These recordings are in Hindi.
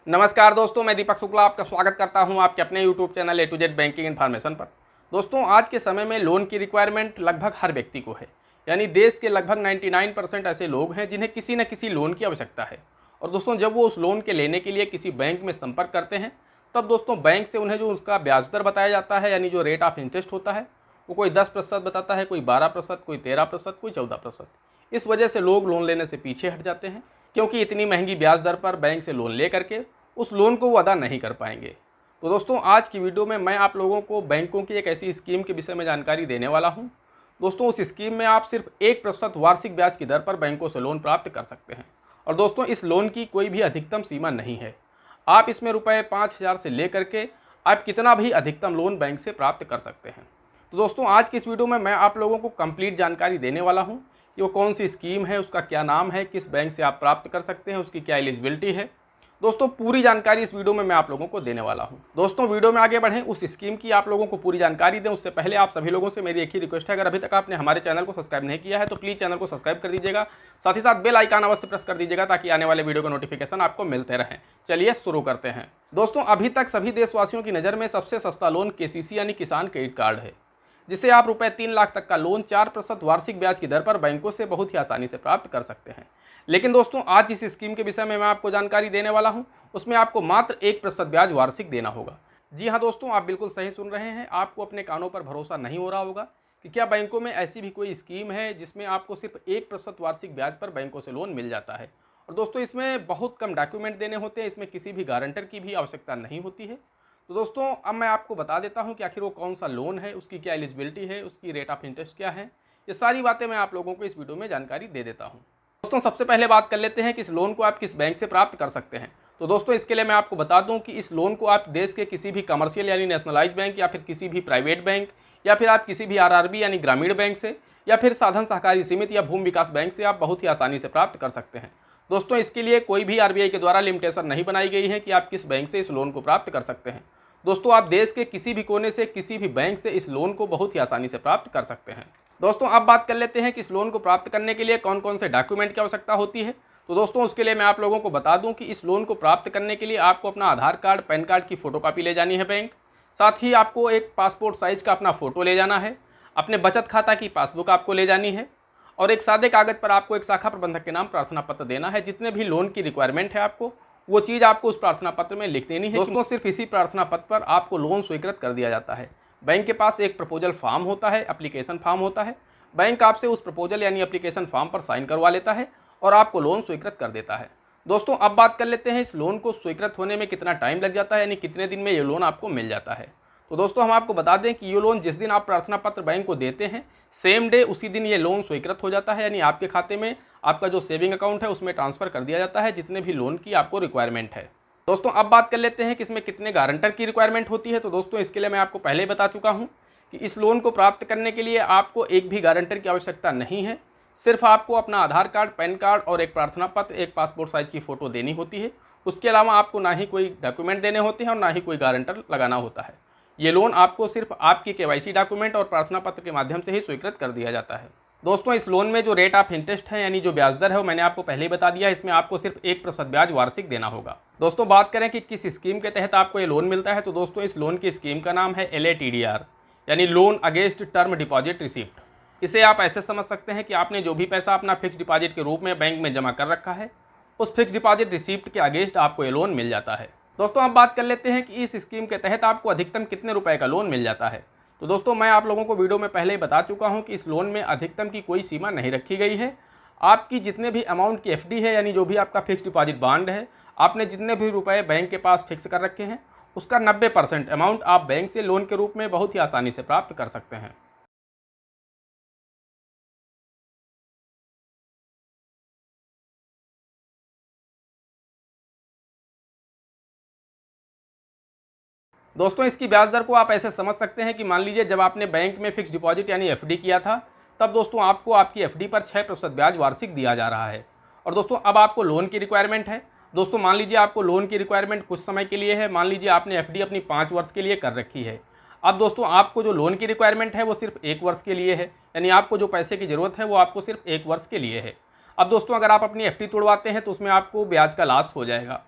नमस्कार दोस्तों, मैं दीपक शुक्ला आपका स्वागत करता हूं आपके अपने YouTube channel A to Z banking information पर। दोस्तों, आज के समय में लोन की रिक्वायरमेंट लगभग हर व्यक्ति को है। यानी देश के लगभग 99% ऐसे लोग हैं जिन्हें किसी न किसी लोन की आवश्यकता है। और दोस्तों, जब वो उस लोन के लेने के लिए किसी बैंक में संपर्क करते हैं, तब दोस्तों बैंक से उन्हें जो उसका ब्याज दर बताया जाता है, यानी जो रेट ऑफ इंटरेस्ट होता है, वो कोई 10% बताता है, कोई 12%, कोई 13%, कोई 14%। इस वजह से लोग लोन लेने से पीछे हट जाते हैं, क्योंकि इतनी महंगी ब्याज दर पर बैंक से लोन ले करके उस लोन को वो अदा नहीं कर पाएंगे। तो दोस्तों, आज की वीडियो में मैं आप लोगों को बैंकों की एक ऐसी स्कीम के विषय में जानकारी देने वाला हूं। दोस्तों, उस स्कीम में आप सिर्फ 1% वार्षिक ब्याज की दर पर बैंकों से लोन प्राप्त कर सकते हैं। और दोस्तों, इस लोन की कोई भी अधिकतम सीमा नहीं है। आप इसमें रुपये 5,000 से ले करके आप कितना भी अधिकतम लोन बैंक से प्राप्त कर सकते हैं। तो दोस्तों, आज की इस वीडियो में मैं आप लोगों को कंप्लीट जानकारी देने वाला हूँ कि वो कौन सी स्कीम है, उसका क्या नाम है, किस बैंक से आप प्राप्त कर सकते हैं, उसकी क्या एलिजिबिलिटी है। दोस्तों, पूरी जानकारी इस वीडियो में मैं आप लोगों को देने वाला हूं। दोस्तों, वीडियो में आगे बढ़ें, उस स्कीम की आप लोगों को पूरी जानकारी दें उससे पहले आप सभी लोगों से मेरी एक ही रिक्वेस्ट है, अगर अभी तक आपने हमारे चैनल को सब्सक्राइब नहीं किया है तो प्लीज़ चैनल को सब्सक्राइब कर दीजिएगा। साथ ही साथ बेल आइकन अवश्य प्रेस कर दीजिएगा ताकि आने वाले वीडियो का नोटिफिकेशन आपको मिलते रहें। चलिए शुरू करते हैं। दोस्तों, अभी तक सभी देशवासियों की नज़र में सबसे सस्ता लोन केसीसी यानी किसान क्रेडिट कार्ड है, जिसे आप रुपये 3 लाख तक का लोन 4% वार्षिक ब्याज की दर पर बैंकों से बहुत ही आसानी से प्राप्त कर सकते हैं। लेकिन दोस्तों, आज जिस स्कीम के विषय में मैं आपको जानकारी देने वाला हूं, उसमें आपको मात्र 1% ब्याज वार्षिक देना होगा। जी हाँ दोस्तों, आप बिल्कुल सही सुन रहे हैं। आपको अपने कानों पर भरोसा नहीं हो रहा होगा कि क्या बैंकों में ऐसी भी कोई स्कीम है जिसमें आपको सिर्फ 1% वार्षिक ब्याज पर बैंकों से लोन मिल जाता है। और दोस्तों, इसमें बहुत कम डॉक्यूमेंट देने होते हैं, इसमें किसी भी गारंटर की भी आवश्यकता नहीं होती है। तो दोस्तों, अब मैं आपको बता देता हूं कि आखिर वो कौन सा लोन है, उसकी क्या एलिजिबिलिटी है, उसकी रेट ऑफ इंटरेस्ट क्या है। ये सारी बातें मैं आप लोगों को इस वीडियो में जानकारी दे देता हूं। दोस्तों, सबसे पहले बात कर लेते हैं कि इस लोन को आप किस बैंक से प्राप्त कर सकते हैं। तो दोस्तों, इसके लिए मैं आपको बता दूं कि इस लोन को आप देश के किसी भी कमर्शियल यानी नेशनलाइज बैंक या फिर किसी भी प्राइवेट बैंक या फिर आप किसी भी आरआरबी यानी ग्रामीण बैंक से या फिर साधन सहकारी समिति या भूमि विकास बैंक से आप बहुत ही आसानी से प्राप्त कर सकते हैं। दोस्तों, इसके लिए कोई भी आरबीआई के द्वारा लिमिटेशन नहीं बनाई गई है कि आप किस बैंक से इस लोन को प्राप्त कर सकते हैं। दोस्तों, आप देश के किसी भी कोने से किसी भी बैंक से इस लोन को बहुत ही आसानी से प्राप्त कर सकते हैं। दोस्तों, अब बात कर लेते हैं कि इस लोन को प्राप्त करने के लिए कौन कौन से डॉक्यूमेंट की आवश्यकता होती है। तो दोस्तों, उसके लिए मैं आप लोगों को बता दूं कि इस लोन को प्राप्त करने के लिए आपको अपना आधार कार्ड, पैन कार्ड की फोटोकॉपी ले जानी है बैंक। साथ ही आपको एक पासपोर्ट साइज का अपना फ़ोटो ले जाना है। अपने बचत खाता की पासबुक आपको ले जानी है। और एक सादे कागज़ पर आपको एक शाखा प्रबंधक के नाम प्रार्थना पत्र देना है। जितने भी लोन की रिक्वायरमेंट है आपको वो चीज़ आपको उस प्रार्थना पत्र में लिख देनी है। दोस्तों, सिर्फ इसी प्रार्थना पत्र पर आपको लोन स्वीकृत कर दिया जाता है। बैंक के पास एक प्रपोजल फॉर्म होता है, एप्लीकेशन फॉर्म होता है। बैंक आपसे उस प्रपोजल यानी एप्लीकेशन फॉर्म पर साइन करवा लेता है और आपको लोन स्वीकृत कर देता है। दोस्तों, अब बात कर लेते हैं इस लोन को स्वीकृत होने में कितना टाइम लग जाता है, यानी कितने दिन में ये लोन आपको मिल जाता है। तो दोस्तों, हम आपको बता दें कि ये लोन जिस दिन आप प्रार्थना पत्र बैंक को देते हैं, सेम डे उसी दिन ये लोन स्वीकृत हो जाता है। यानी आपके खाते में आपका जो सेविंग अकाउंट है उसमें ट्रांसफ़र कर दिया जाता है जितने भी लोन की आपको रिक्वायरमेंट है। दोस्तों, अब बात कर लेते हैं कि इसमें कितने गारंटर की रिक्वायरमेंट होती है। तो दोस्तों, इसके लिए मैं आपको पहले ही बता चुका हूँ कि इस लोन को प्राप्त करने के लिए आपको एक भी गारंटर की आवश्यकता नहीं है। सिर्फ आपको अपना आधार कार्ड, पैन कार्ड और एक प्रार्थना पत्र, एक पासपोर्ट साइज की फ़ोटो देनी होती है। उसके अलावा आपको ना ही कोई डॉक्यूमेंट देने होते हैं और ना ही कोई गारंटर लगाना होता है। ये लोन आपको सिर्फ आपकी केवाईसी डॉक्यूमेंट और प्रार्थना पत्र के माध्यम से ही स्वीकृत कर दिया जाता है। दोस्तों, इस लोन में जो रेट ऑफ इंटरेस्ट है यानी जो ब्याज दर है वो मैंने आपको पहले ही बता दिया है। इसमें आपको सिर्फ 1% ब्याज वार्षिक देना होगा। दोस्तों, बात करें कि किस स्कीम के तहत आपको ये लोन मिलता है, तो दोस्तों इस लोन की स्कीम का नाम है LATDR यानी loan against term deposit receipt. इसे आप ऐसे समझ सकते हैं कि आपने जो भी पैसा अपना फिक्स डिपॉजिट के रूप में बैंक में जमा कर रखा है, उस फिक्स डिपॉजिट रिसिप्ट के अगेंस्ट आपको ये लोन मिल जाता है। दोस्तों, अब बात कर लेते हैं कि इस स्कीम के तहत आपको अधिकतम कितने रुपए का लोन मिल जाता है। तो दोस्तों, मैं आप लोगों को वीडियो में पहले ही बता चुका हूं कि इस लोन में अधिकतम की कोई सीमा नहीं रखी गई है। आपकी जितने भी अमाउंट की FD है यानी जो भी आपका फिक्स डिपॉजिट बॉन्ड है, आपने जितने भी रुपए बैंक के पास फिक्स कर रखे हैं उसका 90% अमाउंट आप बैंक से लोन के रूप में बहुत ही आसानी से प्राप्त कर सकते हैं। दोस्तों, इसकी ब्याज दर को आप ऐसे समझ सकते हैं कि मान लीजिए जब आपने बैंक में फिक्स डिपॉजिट यानी FD किया था, तब दोस्तों आपको आपकी FD पर 6% ब्याज वार्षिक दिया जा रहा है। और दोस्तों, अब आपको लोन की रिक्वायरमेंट है। दोस्तों, मान लीजिए आपको लोन की रिक्वायरमेंट कुछ समय के लिए है। मान लीजिए आपने FD अपनी 5 वर्ष के लिए कर रखी है। अब दोस्तों, आपको जो लोन की रिक्वायरमेंट है वो सिर्फ 1 वर्ष के लिए है। यानी आपको जो पैसे की ज़रूरत है वो आपको सिर्फ 1 वर्ष के लिए है। अब दोस्तों, अगर आप अपनी FD तोड़वाते हैं तो उसमें आपको ब्याज का लॉस हो जाएगा।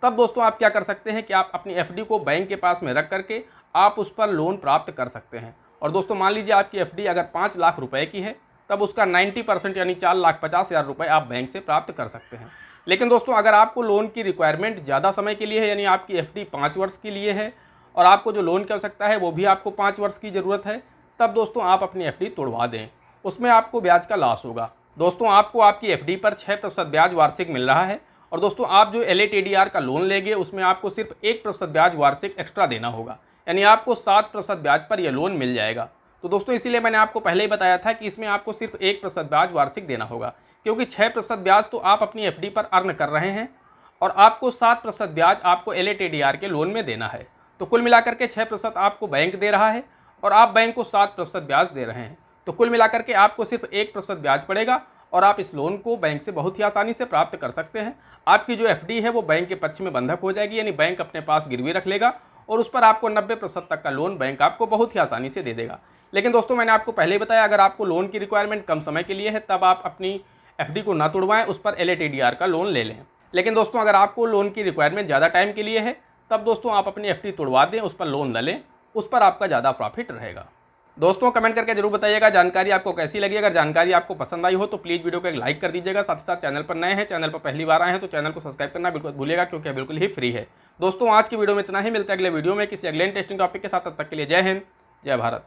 तब दोस्तों आप क्या कर सकते हैं कि आप अपनी एफडी को बैंक के पास में रख करके आप उस पर लोन प्राप्त कर सकते हैं। और दोस्तों मान लीजिए आपकी एफडी अगर 5 लाख रुपए की है, तब उसका 90% यानी 4,50,000 रुपये आप बैंक से प्राप्त कर सकते हैं। लेकिन दोस्तों अगर आपको लोन की रिक्वायरमेंट ज़्यादा समय के लिए है, यानी आपकी एफडी 5 वर्ष के लिए है और आपको जो लोन की आवश्यकता है वो भी आपको 5 वर्ष की ज़रूरत है, तब दोस्तों आप अपनी एफडी तोड़वा दें, उसमें आपको ब्याज का लॉस होगा। दोस्तों आपको आपकी एफडी पर 6% ब्याज वार्षिक मिल रहा है और दोस्तों आप जो LATDR का लोन लेंगे उसमें आपको सिर्फ 1% ब्याज वार्षिक एक्स्ट्रा देना होगा, यानी आपको 7% ब्याज पर यह लोन मिल जाएगा। तो दोस्तों इसीलिए मैंने आपको पहले ही बताया था कि इसमें आपको सिर्फ 1% ब्याज वार्षिक देना होगा, क्योंकि 6% ब्याज तो आप अपनी एफडी पर अर्न कर रहे हैं और आपको 7% ब्याज आपको LATDR के लोन में देना है। तो कुल मिलाकर के 6% आपको बैंक दे रहा है और आप बैंक को 7% ब्याज दे रहे हैं। तो कुल मिलाकर के आपको सिर्फ 1% ब्याज पड़ेगा और आप इस लोन को बैंक से बहुत ही आसानी से प्राप्त कर सकते हैं। आपकी जो एफडी है वो बैंक के पक्ष में बंधक हो जाएगी, यानी बैंक अपने पास गिरवी रख लेगा और उस पर आपको 90% तक का लोन बैंक आपको बहुत ही आसानी से दे देगा। लेकिन दोस्तों मैंने आपको पहले ही बताया, अगर आपको लोन की रिक्वायरमेंट कम समय के लिए है तब आप अपनी एफडी को ना तोड़वाएं, उस पर LATDR का लोन ले लें। लेकिन दोस्तों अगर आपको लोन की रिक्वायरमेंट ज़्यादा टाइम के लिए है, तब दोस्तों आप अपनी एफडी तोड़वा दें, उस पर लोन न लें, उस पर आपका ज़्यादा प्रॉफिट रहेगा। दोस्तों कमेंट करके जरूर बताइएगा जानकारी आपको कैसी लगी। अगर जानकारी आपको पसंद आई हो तो प्लीज़ वीडियो को एक लाइक कर दीजिएगा। साथ ही साथ चैनल पर नए हैं, चैनल पर पहली बार आए हैं तो चैनल को सब्सक्राइब करना बिल्कुल भूलिएगा, क्योंकि बिल्कुल ही फ्री है। दोस्तों आज की वीडियो में इतना ही, मिलता है अगले वीडियो में किसी अगले इंटरेस्टिंग टॉपिक के साथ। तब तक के लिए जय हिंद, जय भारत।